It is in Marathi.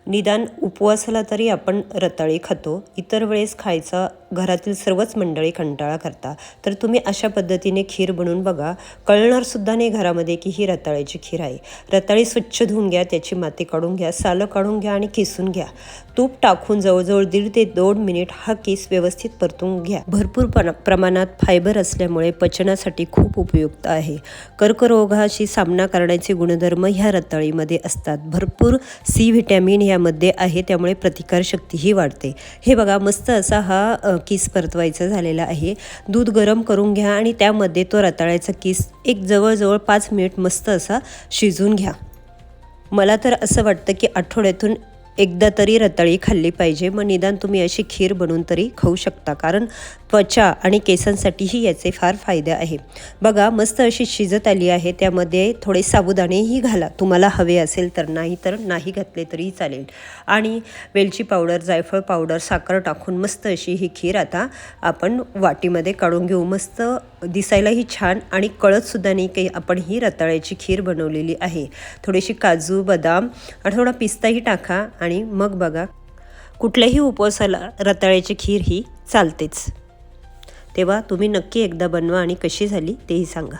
निदान उपवासाला तरी आपण रताळी खातो, इतर वेळेस खायचा घरातील सर्वच मंडळी कंटाळा करता. तर तुम्ही अशा पद्धतीने खीर बनवून बघा, कळणारसुद्धा नाही घरामध्ये की ही रताळ्याची खीर आहे. रताळी स्वच्छ धुवून घ्या, त्याची माती काढून घ्या, सालं काढून घ्या आणि किसून घ्या. तूप टाकून जवळजवळ 1.5 ते 2 मिनिट हा किस व्यवस्थित परतून घ्या. भरपूर प्रमाणात फायबर असल्यामुळे पचनासाठी खूप उपयुक्त आहे. कर्करोगाशी सामना करण्याचे गुणधर्म ह्या रताळीमध्ये असतात. भरपूर सी व्हिटॅमिन यामध्ये आहे, त्यामुळे प्रतिकारशक्तीही वाढते. हे बघा, मस्त असा हा किस परतवायचा झालेला आहे. दूध गरम करून घ्या आणि त्यामध्ये तो रताळ्याचा किस एक जवळजवळ 5 मिनिट मस्त असा शिजून घ्या. मला तर असं वाटतं की आठवड्यातून एकदा तरी रताळी खाल्ली पाहिजे. मग निदान तुम्ही अशी खीर बनवून तरी खाऊ शकता, कारण त्वचा आणि केसांसाठीही याचे फार फायदे आहे. बघा, मस्त अशी शिजत आली आहे. त्यामध्ये थोडे साबुदाणेही घाला तुम्हाला हवे असेल तर, नाही तर नाही घातले तरीही चालेल. आणि वेलची पावडर, जायफळ पावडर, साखर टाकून मस्त अशी ही खीर आता आपण वाटीमध्ये काढून घेऊ. मस्त दिसायलाही छान आणि कळतसुद्धा नाही की आपण ही रताळ्याची खीर बनवलेली आहे. थोडीशी काजू, बदाम आणि थोडा पिस्ताही टाका आणि मग बघा, कुठल्याही उपवासाला रताळ्याची खीर ही चालतेच. तेव्हा तुम्ही नक्की एकदा बनवा आणि कशी झाली तेही सांगा.